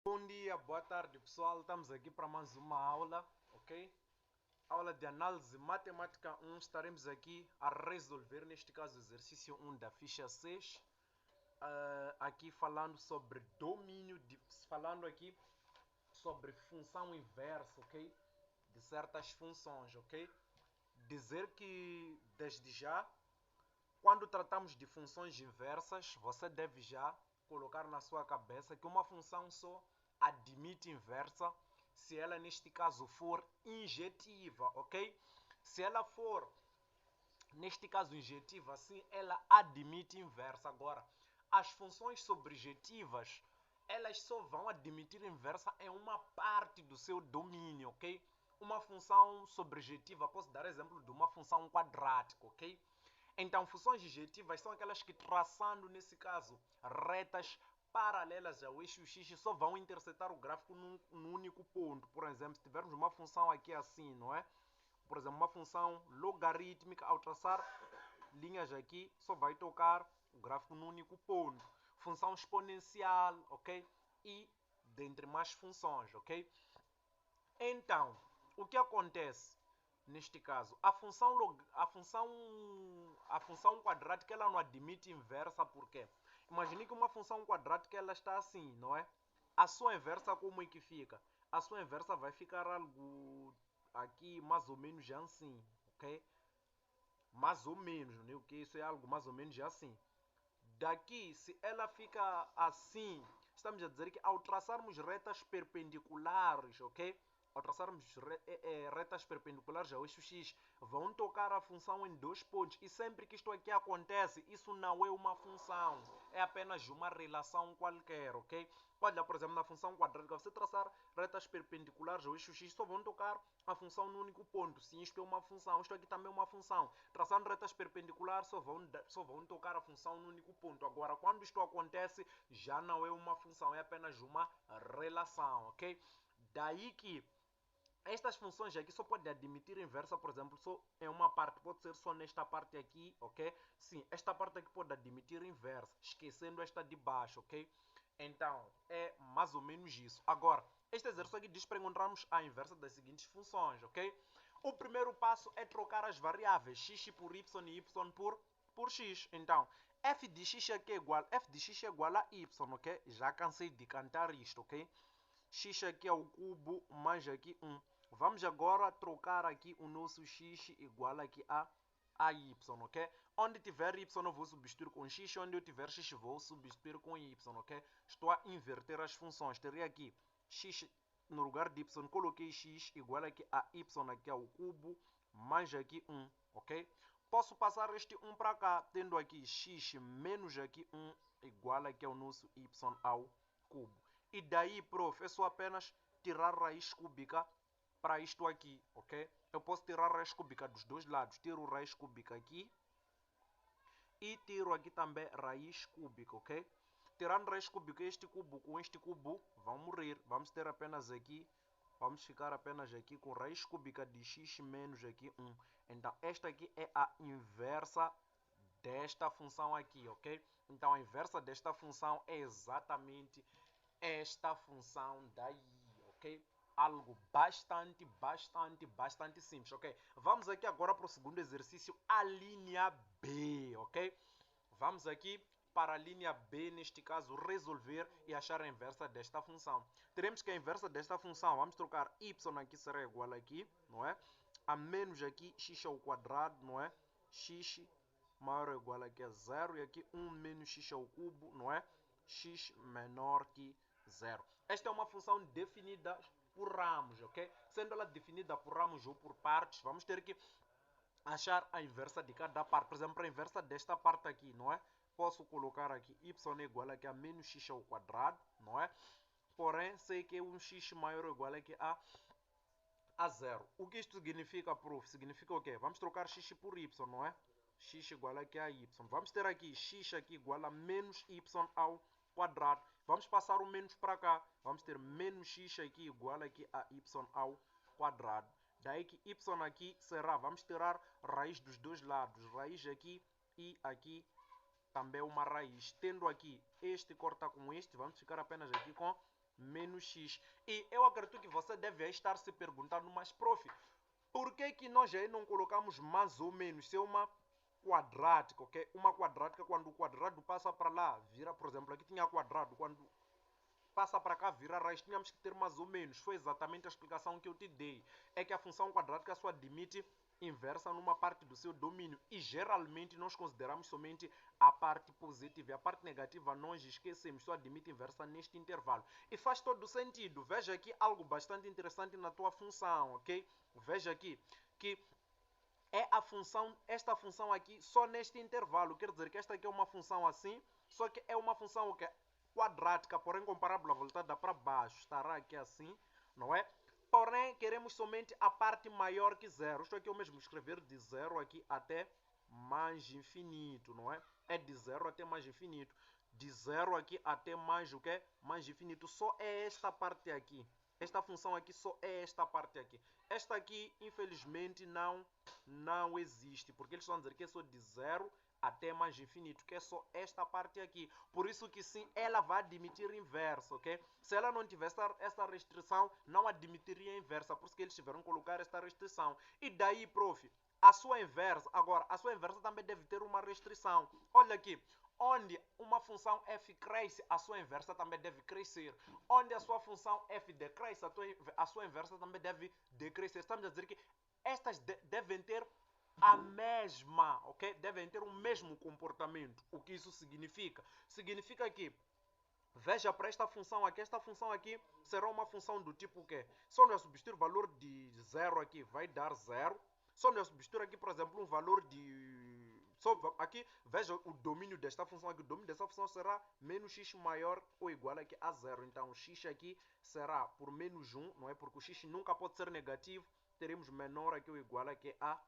Bom dia, boa tarde pessoal, estamos aqui para mais uma aula, ok? Aula de análise matemática 1, estaremos aqui a resolver, neste caso, o exercício 1 da ficha 6. Aqui falando sobre domínio, falando aqui sobre função inversa, ok? De certas funções, ok? Dizer que, desde já, quando tratamos de funções inversas, você deve já colocar na sua cabeça que uma função só admite inversa se ela, neste caso, for injetiva, ok? Se ela for, neste caso, injetiva, assim, ela admite inversa. Agora, as funções sobrejetivas, elas só vão admitir inversa em uma parte do seu domínio, ok? Uma função sobrejetiva, posso dar exemplo de uma função quadrática, ok? Então, funções injetivas são aquelas que, traçando, nesse caso, retas paralelas ao eixo x, só vão intersetar o gráfico num único ponto. Por exemplo, se tivermos uma função aqui assim, não é? Por exemplo, uma função logarítmica, ao traçar linhas aqui, só vai tocar o gráfico num único ponto. Função exponencial, ok? E dentre mais funções, ok? Então, o que acontece neste caso? A função quadrática ela não admite inversa, por quê? Imagine que uma função quadrática ela está assim, não é? A sua inversa como é que fica? A sua inversa vai ficar algo aqui mais ou menos já assim, ok? Mais ou menos, né? O que isso é algo mais ou menos já assim. Daqui, se ela fica assim, estamos a dizer que ao traçarmos retas perpendiculares, ok? Ao traçarmos retas perpendiculares ao eixo x, vão tocar a função em dois pontos. E sempre que isto aqui acontece, isso não é uma função, é apenas uma relação qualquer, ok? Olha, por exemplo, na função quadrática, você traçar retas perpendiculares ao eixo x, só vão tocar a função no único ponto. Sim, isto é uma função, isto aqui também é uma função. Traçando retas perpendiculares, só vão tocar a função no único ponto. Agora, quando isto acontece, já não é uma função, é apenas uma relação, ok? Daí que estas funções aqui só podem admitir inversa, por exemplo, só em uma parte, pode ser só nesta parte aqui, ok? Sim, esta parte aqui pode admitir inversa, esquecendo esta de baixo, ok? Então, é mais ou menos isso. Agora, este exercício aqui diz para encontrarmos a inversa das seguintes funções, ok? O primeiro passo é trocar as variáveis x por y e y por x. Então, f de x aqui é igual a y, ok? Já cansei de cantar isto, ok? X aqui ao cubo mais aqui 1. Vamos agora trocar aqui o nosso x igual aqui a y, ok? Onde tiver y eu vou substituir com x, onde eu tiver x vou substituir com y, ok? Estou a inverter as funções. Teria aqui x no lugar de y, coloquei x igual aqui a y aqui ao cubo mais aqui 1, ok? Posso passar este 1 para cá, tendo aqui x menos aqui 1 igual aqui ao nosso y ao cubo. E daí, prof, é só apenas tirar raiz cúbica para isto aqui, ok? Eu posso tirar raiz cúbica dos dois lados. Tiro raiz cúbica aqui e tiro aqui também raiz cúbica, ok? Tirando raiz cúbica, este cubo com este cubo vão morrer. Vamos ter apenas aqui, vamos ficar apenas aqui com raiz cúbica de x menos aqui 1. Então, esta aqui é a inversa desta função aqui, ok? Então, a inversa desta função é exatamente esta função daí, ok? Algo bastante simples, ok? Vamos aqui agora para o segundo exercício, a linha B, ok? Vamos aqui para a linha B, neste caso, resolver e achar a inversa desta função. Teremos que a inversa desta função, vamos trocar y aqui será igual aqui, não é? A menos aqui x ao quadrado, não é? X maior ou igual aqui a zero e aqui 1 menos x ao cubo, não é? X menor que zero. Esta é uma função definida por ramos, ok? Sendo ela definida por ramos ou por partes, vamos ter que achar a inversa de cada parte. Por exemplo, a inversa desta parte aqui, não é? Posso colocar aqui y é igual aqui a menos x ao quadrado, não é? Porém, sei que um x maior ou igual aqui a zero. O que isto significa, prof? Significa o quê? Vamos trocar x por y, não é? X igual aqui a y. Vamos ter aqui x aqui igual a menos y ao quadrado. Vamos passar o menos para cá. Vamos ter menos x aqui igual aqui a y ao quadrado. Daí que y aqui será, vamos tirar raiz dos dois lados. Raiz aqui e aqui também uma raiz. Tendo aqui este corta com este, vamos ficar apenas aqui com menos x. E eu acredito que você deve estar se perguntando, mas prof, por que nós aí não colocamos mais ou menos? Se é uma quadrática, ok? Uma quadrática, quando o quadrado passa para lá, vira, por exemplo, aqui tinha quadrado, quando passa para cá, vira raiz, tínhamos que ter mais ou menos. Foi exatamente a explicação que eu te dei. É que a função quadrática só admite inversa numa parte do seu domínio. E geralmente nós consideramos somente a parte positiva. E a parte negativa nós esquecemos, só admite inversa neste intervalo. E faz todo sentido. Veja aqui algo bastante interessante na tua função, ok? Veja aqui que é a função, esta função aqui só neste intervalo. Quer dizer que esta aqui é uma função assim, só que é uma função que quadrática, porém comparável à voltada para baixo. Estará aqui assim, não é? Porém, queremos somente a parte maior que zero. Isto aqui eu mesmo escrever de zero aqui até mais infinito, não é? É de zero até mais infinito. De zero aqui até mais o que? Mais infinito. Só é esta parte aqui. Esta função aqui só é esta parte aqui. Esta aqui, infelizmente, não existe. Porque eles estão a dizer que é só de zero até mais infinito, que é só esta parte aqui. Por isso que sim, ela vai admitir inversa, ok? Se ela não tivesse esta restrição, não admitiria inversa. Por isso que eles tiveram que colocar esta restrição. E daí, prof, a sua inversa, agora, a sua inversa também deve ter uma restrição. Olha aqui, onde uma função f cresce, a sua inversa também deve crescer. Onde a sua função f decresce, a sua inversa também deve decrescer. Estamos a dizer que estas devem ter a mesma, ok? Devem ter o mesmo comportamento. O que isso significa? Significa que, veja para esta função aqui será uma função do tipo que só nós substituir o valor de zero aqui vai dar zero. Só nós substituir aqui, por exemplo, um valor de... Só aqui, veja o domínio desta função aqui. O domínio desta função será menos x maior ou igual aqui a zero. Então, x aqui será por menos 1, não é? Porque o x nunca pode ser negativo. Teremos menor aqui ou igual aqui a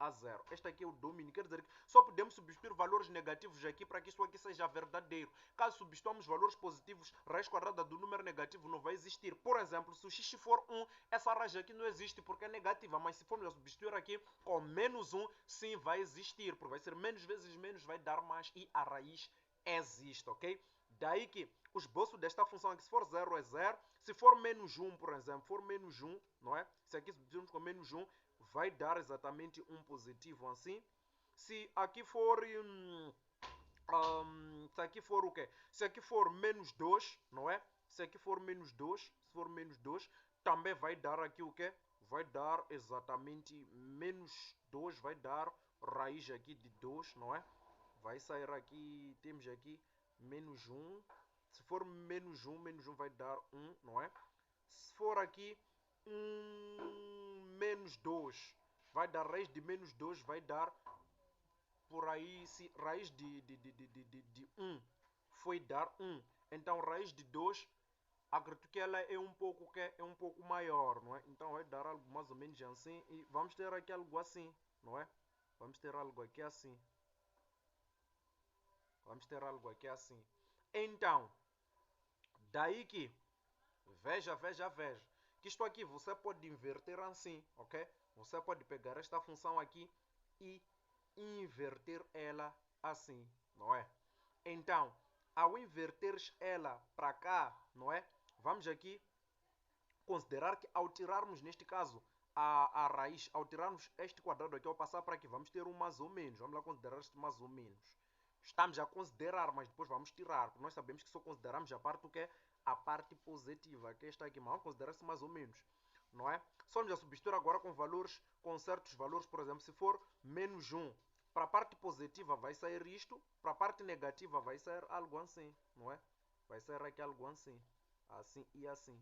zero. Este aqui é o domínio, quer dizer que só podemos substituir valores negativos aqui para que isso aqui seja verdadeiro. Caso substituamos valores positivos, raiz quadrada do número negativo não vai existir. Por exemplo, se o x for 1, essa raiz aqui não existe porque é negativa, mas se formos substituir aqui com menos 1, sim vai existir, porque vai ser menos vezes menos, vai dar mais e a raiz existe, ok? Daí que o esboço desta função aqui, se for 0 é 0, se for menos 1, por exemplo, for menos 1, não é? Se aqui substituirmos com menos 1, vai dar exatamente um positivo assim. Se aqui for... se aqui for o quê? Se aqui for menos 2, não é? Se aqui for menos 2, se for menos 2, também vai dar aqui o quê? Vai dar exatamente menos 2, vai dar raiz aqui de 2, não é? Vai sair aqui, temos aqui menos 1. Se for menos 1 vai dar 1, não é? Se for aqui menos 2, vai dar raiz de menos 2, vai dar por aí, se raiz de 1 foi dar 1, então raiz de 2, acredito que ela é um pouco, maior, não é? Então vai dar algo mais ou menos assim, e vamos ter aqui algo assim, não é? Vamos ter algo aqui assim. Vamos ter algo aqui assim. Então, daí que, veja, que isto aqui você pode inverter assim, ok? Você pode pegar esta função aqui e inverter ela assim, não é? Então, ao inverteres ela para cá, não é? Vamos aqui considerar que ao tirarmos, neste caso, a raiz, ao tirarmos este quadrado aqui, ao passar para aqui, vamos ter um mais ou menos. Vamos lá considerar este mais ou menos. Estamos a considerar, mas depois vamos tirar, porque nós sabemos que só consideramos a parte, o que é a parte positiva, que está aqui, mas vamos considerar se mais ou menos, não é? Só nos a substituir agora com valores, com certos valores, por exemplo, se for menos 1, para a parte positiva vai sair isto, para a parte negativa vai sair algo assim, não é? Vai sair aqui algo assim, assim e assim.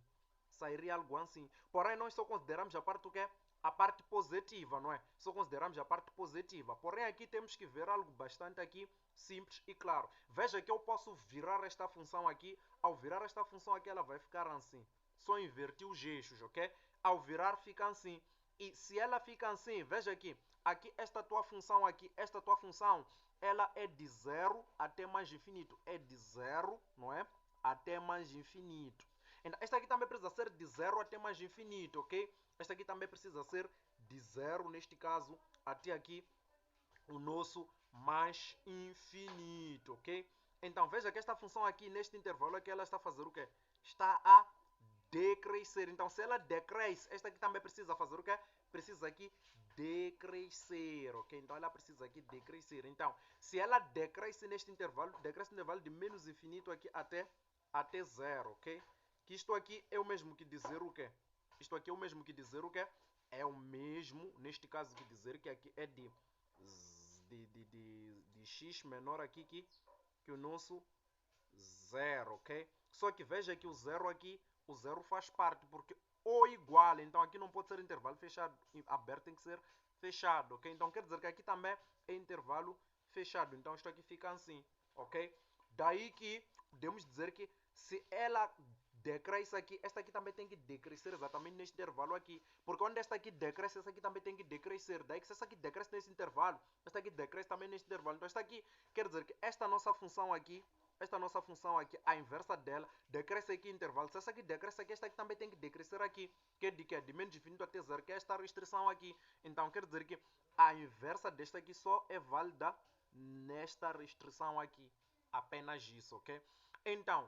Sairia algo assim. Porém, nós só consideramos a parte, o que é a parte positiva, não é? Só consideramos a parte positiva. Porém, aqui temos que ver algo bastante aqui simples e claro. Veja que eu posso virar esta função aqui. Ao virar esta função aqui, ela vai ficar assim. Só invertir os eixos, ok? Ao virar, fica assim. E se ela fica assim, veja aqui. Aqui, esta tua função aqui, esta tua função, ela é de 0 até mais infinito. É de 0, não é? Até mais infinito. Então, esta aqui também precisa ser de 0 até mais infinito, ok? Esta aqui também precisa ser de 0, neste caso, até aqui o nosso mais infinito, ok? Então, veja que esta função aqui, neste intervalo aqui, ela está a fazer o quê? Está a decrescer. Então, se ela decresce, esta aqui também precisa fazer o quê? Precisa aqui decrescer, ok? Então, ela precisa aqui decrescer. Então, se ela decresce neste intervalo, decresce no intervalo de menos infinito aqui até zero, ok? Que isto aqui é o mesmo que dizer o quê? Isto aqui é o mesmo que dizer o quê? É o mesmo, neste caso, que dizer que aqui é de x menor aqui que o nosso zero, ok? Só que veja que o zero faz parte, porque ou igual, então aqui não pode ser intervalo fechado, aberto tem que ser fechado, ok? Então quer dizer que aqui também é intervalo fechado, então isto aqui fica assim, ok? Daí que podemos dizer que se ela decresce aqui, esta aqui também tem que decrescer exatamente neste intervalo aqui, porque onde esta aqui decresce, esta aqui também tem que decrescer, daí que se esta aqui decresce nesse intervalo, esta aqui decresce também neste intervalo, então esta aqui quer dizer que esta nossa função aqui, a inversa dela, decresce aqui intervalo. Se essa aqui decresce aqui, esta aqui também tem que decrescer aqui. Que é de quê? De menos infinito até zero, que é esta restrição aqui. Então, quer dizer que a inversa desta aqui só é válida nesta restrição aqui. Apenas isso, ok? Então,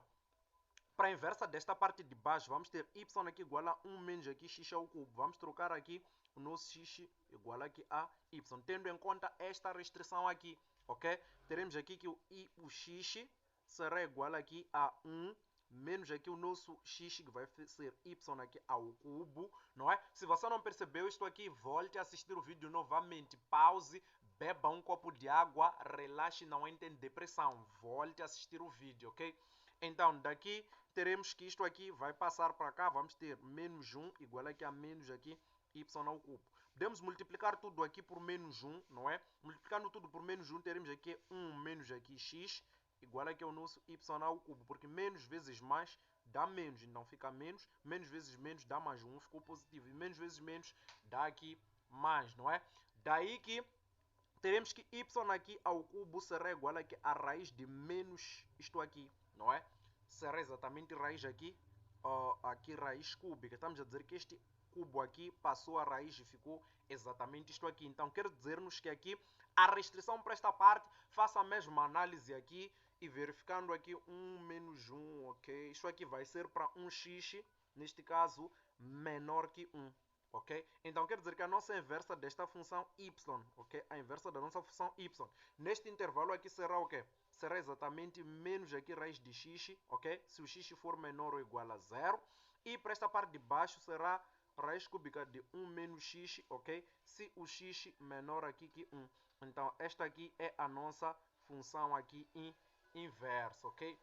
para a inversa desta parte de baixo, vamos ter y aqui igual a 1 menos aqui x ao cubo. Vamos trocar aqui o nosso x igual aqui a y, tendo em conta esta restrição aqui, ok? Teremos aqui que o x será igual aqui a 1 menos aqui o nosso x, que vai ser y aqui ao cubo, não é? Se você não percebeu isto aqui, volte a assistir o vídeo novamente, pause, beba um copo de água, relaxe, não entre em depressão, volte a assistir o vídeo, ok? Então, daqui teremos que isto aqui vai passar para cá, vamos ter menos 1 igual aqui a menos aqui y ao cubo. Podemos multiplicar tudo aqui por menos 1, não é? Multiplicando tudo por menos 1, teremos aqui 1 menos aqui x igual aqui ao nosso y ao cubo, porque menos vezes mais dá menos, então fica menos, menos vezes menos dá mais 1, ficou positivo, e menos vezes menos dá aqui mais, não é? Daí que teremos que y aqui ao cubo será igual aqui a raiz de menos isto aqui, não é? Será exatamente raiz aqui, aqui raiz cúbica. Estamos a dizer que este cubo aqui passou a raiz e ficou exatamente isto aqui. Então quer dizer-nos que aqui a restrição para esta parte, faça a mesma análise aqui e verificando aqui 1 menos 1, ok? Isto aqui vai ser para um x, neste caso, menor que 1. Ok? Então quer dizer que a nossa inversa desta função y, ok? A inversa da nossa função y, neste intervalo aqui será o quê? Será exatamente menos aqui raiz de x, ok? Se o x for menor ou igual a 0. E para esta parte de baixo será raiz cúbica de 1 menos x, ok? Se o x menor aqui que 1. Então esta aqui é a nossa função aqui inversa, ok?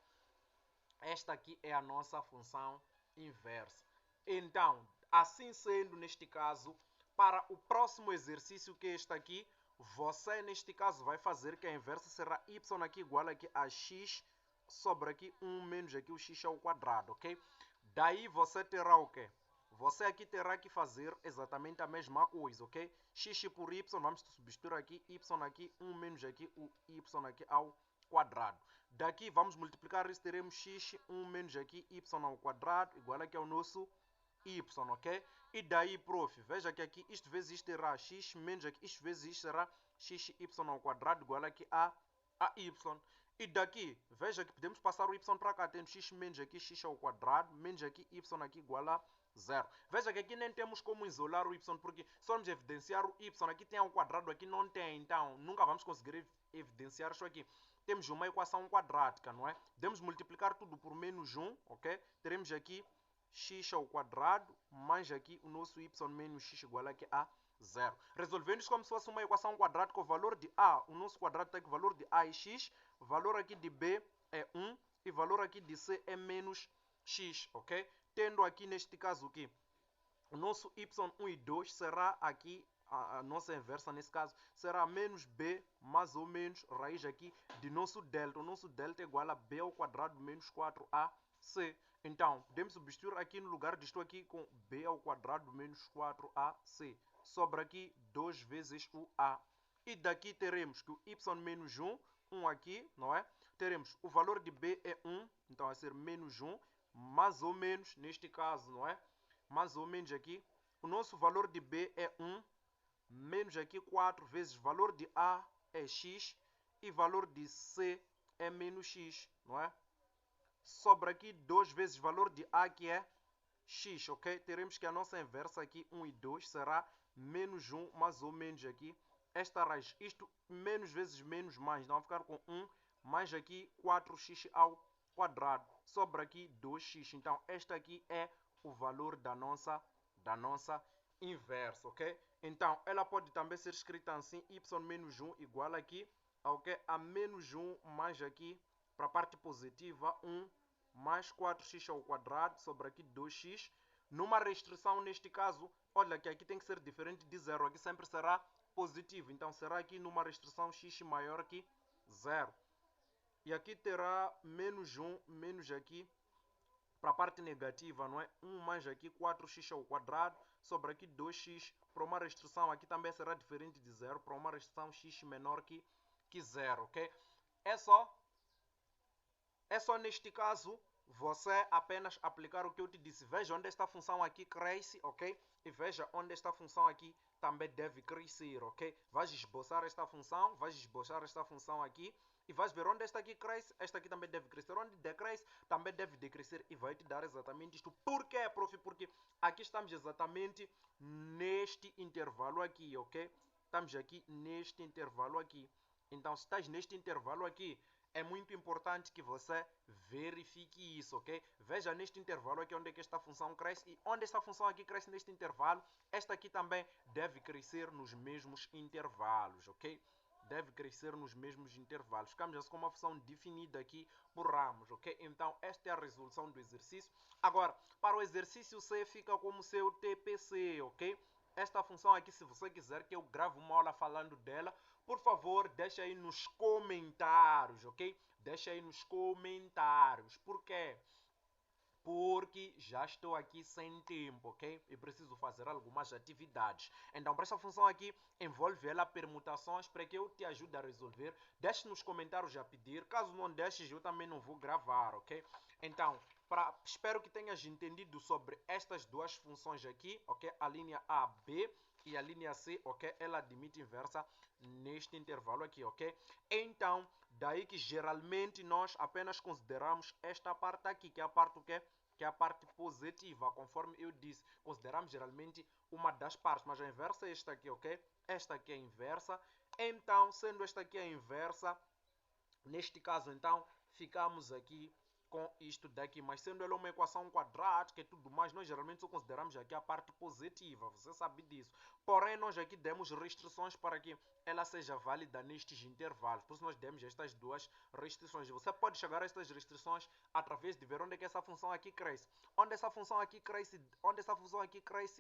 Esta aqui é a nossa função inversa. Então, assim sendo, neste caso, para o próximo exercício, que é este aqui, você, neste caso, vai fazer que a inversa será y aqui igual aqui a x sobre aqui 1 menos aqui o x ao quadrado, ok? Daí você terá o quê? Você aqui terá que fazer exatamente a mesma coisa, ok? X por y, vamos substituir aqui, y aqui, 1 menos aqui o y aqui ao quadrado. Daqui vamos multiplicar isso, teremos x, 1 menos aqui y ao quadrado, igual aqui ao nosso y, ok? E daí, prof, veja que aqui isto vezes isto será x, menos aqui isto vezes isto será xy ao quadrado, igual aqui a y. E daqui, veja que podemos passar o y para cá, tendo x menos aqui x ao quadrado, menos aqui y aqui igual a 0. Veja que aqui nem temos como isolar o y, porque só vamos evidenciar o y, aqui tem ao quadrado, aqui não tem, então nunca vamos conseguir evidenciar isso aqui. Temos uma equação quadrática, não é? Podemos multiplicar tudo por menos 1, ok? Teremos aqui x ao quadrado, mais aqui o nosso y menos x igual aqui a 0. Resolvendo isso como se fosse uma equação quadrática, o valor de a, o nosso quadrado está aqui, o valor de a é x, o valor aqui de b é 1 e o valor aqui de c é menos x, ok? Tendo aqui neste caso aqui, o nosso y1 e 2 será aqui, a nossa inversa nesse caso, será menos b mais ou menos raiz aqui de nosso delta. O nosso delta é igual a b ao quadrado menos 4ac. Então, podemos substituir aqui no lugar disto aqui com b ao quadrado menos 4ac. Sobra aqui 2 vezes o a. E daqui teremos que o y menos 1, 1 aqui, não é? Teremos o valor de b é 1, então vai ser menos 1, mais ou menos, neste caso, não é? Mais ou menos aqui, o nosso valor de b é 1, menos aqui 4 vezes valor de a é x e valor de c é menos x, não é? Sobra aqui 2 vezes valor de a, que é x, ok? Teremos que a nossa inversa aqui, 1 e 2, será menos 1, mais ou menos aqui, esta raiz, isto menos vezes menos mais, então vai ficar com 1 mais aqui 4x ao quadrado, sobra aqui 2x, então este aqui é o valor da nossa inversa, ok? Então, ela pode também ser escrita assim, y menos 1 igual aqui, ok? A menos 1 mais aqui, para a parte positiva, 1 mais 4x ao quadrado, sobre aqui 2x. Numa restrição, neste caso, olha que aqui tem que ser diferente de zero, aqui sempre será positivo. Então, será aqui numa restrição x maior que 0. E aqui terá menos 1, menos aqui, para a parte negativa, não é? 1 mais aqui 4x ao quadrado, sobre aqui 2x, para uma restrição aqui também será diferente de zero, para uma restrição x menor que 0, ok? É só neste caso você apenas aplicar o que eu te disse. Veja onde esta função aqui cresce, ok? E veja onde esta função aqui também deve crescer, ok? Vais esboçar esta função aqui e vais ver onde esta aqui cresce, esta aqui também deve crescer. Onde decresce, também deve decrescer e vai te dar exatamente isto. Por quê, prof? Porque aqui estamos exatamente neste intervalo aqui, ok? Estamos aqui neste intervalo aqui. Então, se estás neste intervalo aqui, é muito importante que você verifique isso, ok? Veja neste intervalo aqui onde é que esta função cresce e onde esta função aqui cresce neste intervalo, esta aqui também deve crescer nos mesmos intervalos, ok? Deve crescer nos mesmos intervalos. Ficamos assim com uma função definida aqui por ramos, ok? Então, esta é a resolução do exercício. Agora, para o exercício C fica como seu TPC, ok? Esta função aqui, se você quiser que eu grave uma aula falando dela, por favor, deixa aí nos comentários, ok? Deixa aí nos comentários. Por quê? Porque já estou aqui sem tempo, ok? E preciso fazer algumas atividades. Então, para essa função aqui, envolve ela permutações para que eu te ajude a resolver. Deixe nos comentários a pedir. Caso não deixes, eu também não vou gravar, ok? Então, espero que tenhas entendido sobre estas duas funções aqui, ok? A linha A, B e a linha C, ok? Ela admite inversa neste intervalo aqui, ok? Então, daí que geralmente nós apenas consideramos esta parte aqui, que é a parte o quê? Que é a parte positiva, conforme eu disse. Consideramos geralmente uma das partes, mas a inversa é esta aqui, ok? Esta aqui é a inversa. Então, sendo esta aqui a inversa, neste caso, então, ficamos aqui com isto daqui, mas sendo ela uma equação quadrática e tudo mais, nós geralmente só consideramos aqui a parte positiva, você sabe disso. Porém, nós aqui demos restrições para que ela seja válida nestes intervalos, por isso nós demos estas duas restrições. Você pode chegar a estas restrições através de ver onde é que essa função aqui cresce. Onde essa função aqui cresce,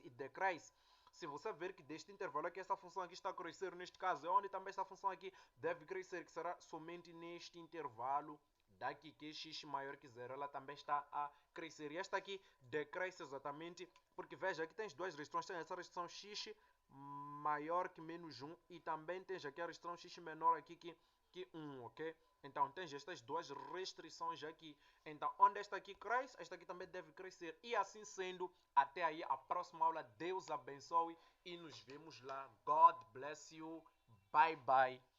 e decresce. Se você ver que deste intervalo aqui, essa função aqui está a crescer, neste caso, é onde também essa função aqui deve crescer, que será somente neste intervalo daqui, que é x maior que zero, ela também está a crescer. E esta aqui decresce exatamente, porque veja, aqui tens duas restrições, tem essa restrição x maior que menos 1 e também tens aqui a restrição x menor aqui que 1, ok? Então, tens estas duas restrições aqui. Então, onde esta aqui cresce, esta aqui também deve crescer. E assim sendo, até aí a próxima aula. Deus abençoe e nos vemos lá. God bless you. Bye, bye.